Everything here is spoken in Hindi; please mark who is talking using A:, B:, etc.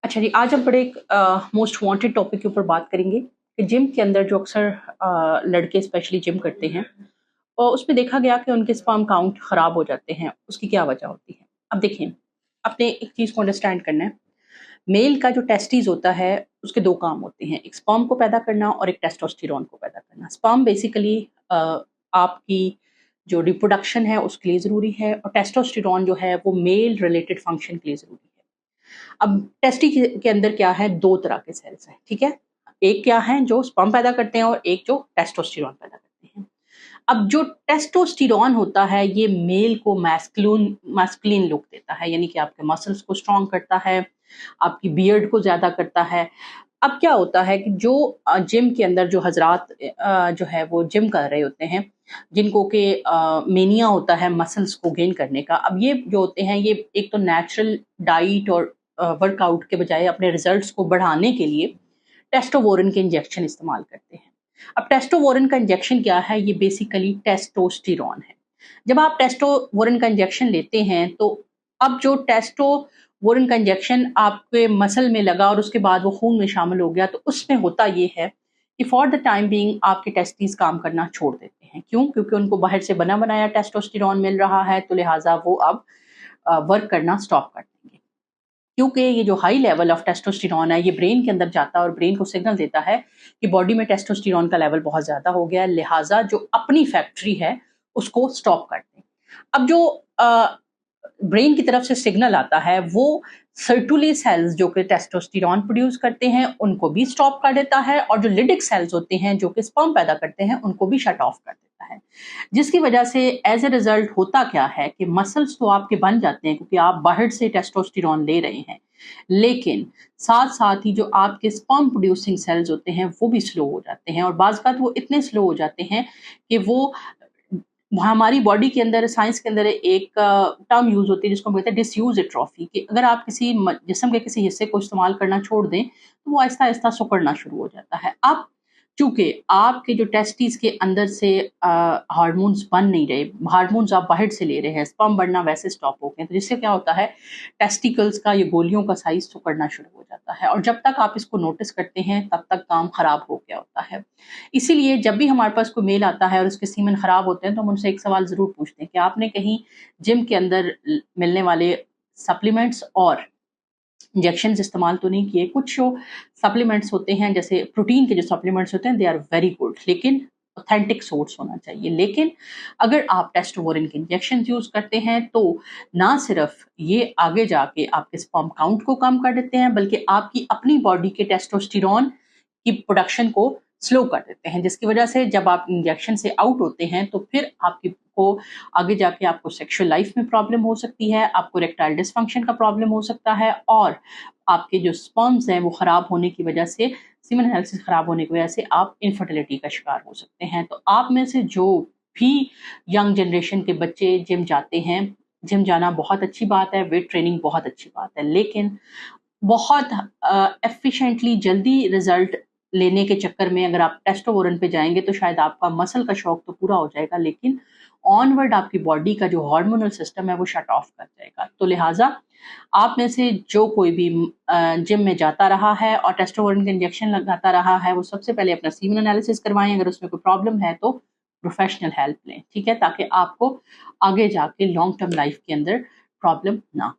A: अच्छा जी, आज हम बड़े एक मोस्ट वांटेड टॉपिक के ऊपर बात करेंगे कि जिम के अंदर जो अक्सर लड़के स्पेशली जिम करते हैं और उसमें देखा गया कि उनके स्पर्म काउंट खराब हो जाते हैं। उसकी क्या वजह होती है? अब देखिए, आपने एक चीज़ को अंडरस्टैंड करना है। मेल का जो टेस्टिस होता है, उसके 2 काम होते हैं, एक स्पर्म को पैदा करना और एक टेस्टोस्टेरोन को पैदा करना। स्पर्म बेसिकली आपकी जो रिप्रोडक्शन है उसके लिए ज़रूरी है और टेस्टोस्टेरोन जो है वो मेल रिलेटेड फंक्शन के लिए ज़रूरी है। अब टेस्टी के अंदर क्या है, 2 तरह के सेल्स हैं, ठीक है? एक क्या है जो स्पर्म पैदा करते हैं और एक जो टेस्टोस्टेरोन पैदा करते हैं। अब जो टेस्टोस्टेरोन होता है ये मेल को मैस्कुलिन लुक देता है, यानी कि आपके मसल्स को स्ट्रॉन्ग करता है, आपकी बियर्ड को ज़्यादा करता है। अब क्या होता है कि जो जिम के अंदर जो हज़रात जो है वो जिम कर रहे होते हैं, जिनको कि मेनिया होता है मसल्स को गेन करने का। अब ये जो होते हैं ये एक तो नेचुरल डाइट और वर्कआउट के बजाय अपने रिजल्ट्स को बढ़ाने के लिए टेस्टोस्टेरोन के इंजेक्शन इस्तेमाल करते हैं। अब टेस्टोस्टेरोन का इंजेक्शन क्या है? ये बेसिकली टेस्टोस्टेरोन है। जब आप टेस्टोस्टेरोन का इंजेक्शन लेते हैं तो अब जो टेस्टोस्टेरोन का इंजेक्शन आपके मसल में लगा और उसके बाद वो खून में शामिल हो गया, तो उसमें होता ये है कि फॉर द टाइम बीइंग आपके टेस्टिस काम करना छोड़ देते हैं। क्यों? क्योंकि उनको बाहर से बना बनाया टेस्टोस्टेरोन मिल रहा है, तो लिहाजा वो अब वर्क करना स्टॉप कर देंगे। क्योंकि ये जो हाई लेवल ऑफ टेस्टोस्टेरोन है ये ब्रेन के अंदर जाता है और ब्रेन को सिग्नल देता है कि बॉडी में टेस्टोस्टेरोन का लेवल बहुत ज़्यादा हो गया है, लिहाजा जो अपनी फैक्ट्री है उसको स्टॉप कर दें। अब जो ब्रेन की तरफ से सिग्नल आता है वो सर्टुले सेल्स जो कि टेस्टोस्टेरोन प्रोड्यूस करते हैं उनको भी स्टॉप कर देता है और जो लिडिक सेल्स होते हैं जो कि स्पर्म पैदा करते हैं उनको भी शट ऑफ कर देता है, जिसकी वजह से एज ए रिजल्ट होता क्या है कि मसल्स तो आपके बन जाते हैं क्योंकि आप बाहर से टेस्टोस्टेरोन ले रहे हैं, लेकिन साथ साथ ही जो आपके स्पर्म प्रोड्यूसिंग सेल्स होते हैं वो भी स्लो हो जाते हैं और बाज़ बात वो इतने स्लो हो जाते हैं कि वो हमारी बॉडी के अंदर साइंस के अंदर एक टर्म यूज़ होती है जिसको हम कहते हैं डिसयूज़ एट्रोफी, कि अगर आप किसी जिस्म के किसी हिस्से को इस्तेमाल करना छोड़ दें तो वो आहिस्ता आहिस्ता सिकुड़ना शुरू हो जाता है। अब चूंकि आपके जो टेस्टिस के अंदर से हार्मोन्स बन नहीं रहे, हार्मोन्स आप बाहर से ले रहे हैं, स्पर्म बढ़ना वैसे स्टॉप हो गए, तो जिससे क्या होता है टेस्टिकल्स का ये गोलियों का साइज सिकुड़ना शुरू हो जाता है और जब तक आप इसको नोटिस करते हैं तब तक काम खराब हो गया होता है। इसीलिए जब भी हमारे पास कोई मेल आता है और उसके सीमन खराब होते हैं तो हम उनसे एक सवाल ज़रूर पूछते हैं कि आपने कहीं जिम के अंदर मिलने वाले सप्लीमेंट्स और इंजेक्शंस इस्तेमाल तो नहीं किए। कुछ जो सप्लीमेंट्स होते हैं जैसे प्रोटीन के जो सप्लीमेंट्स होते हैं दे आर वेरी गुड, लेकिन ऑथेंटिक सोर्स होना चाहिए। लेकिन अगर आप टेस्टोस्टेरोन के इंजेक्शन यूज़ करते हैं तो ना सिर्फ ये आगे जाके आपके स्पर्म काउंट को कम कर देते हैं बल्कि आपकी अपनी बॉडी के टेस्टोस्टेरोन की प्रोडक्शन को स्लो कर देते हैं, जिसकी वजह से जब आप इंजेक्शन से आउट होते हैं तो फिर आपकी को आगे जाके आपको सेक्सुअल लाइफ में प्रॉब्लम हो सकती है, आपको इरेक्टाइल डिसफंक्शन का प्रॉब्लम हो सकता है और आपके जो स्पर्म्स हैं वो खराब होने की वजह से, सीमन एनालिसिस खराब होने की वजह से आप इनफर्टिलिटी का शिकार हो सकते हैं। तो आप में से जो भी यंग जनरेशन के बच्चे जिम जाते हैं, जिम जाना बहुत अच्छी बात है, वेट ट्रेनिंग बहुत अच्छी बात है, लेकिन बहुत एफिशिएंटली जल्दी रिजल्ट लेने के चक्कर में अगर आप टेस्टोस्टेरोन पे जाएँगे तो शायद आपका मसल का शौक तो पूरा हो जाएगा, लेकिन ऑनवर्ड आपकी बॉडी का जो हार्मोनल सिस्टम है वो शट ऑफ कर जाएगा। तो लिहाज़ा आप में से जो कोई भी जिम में जाता रहा है और टेस्टोस्टेरोन के इंजेक्शन लगाता रहा है, वो सबसे पहले अपना सीमन एनालिसिस करवाएँ, अगर उसमें कोई प्रॉब्लम है तो प्रोफेशनल हेल्प लें, ठीक है? ताकि आपको आगे जाके लॉन्ग टर्म लाइफ के अंदर प्रॉब्लम ना हो।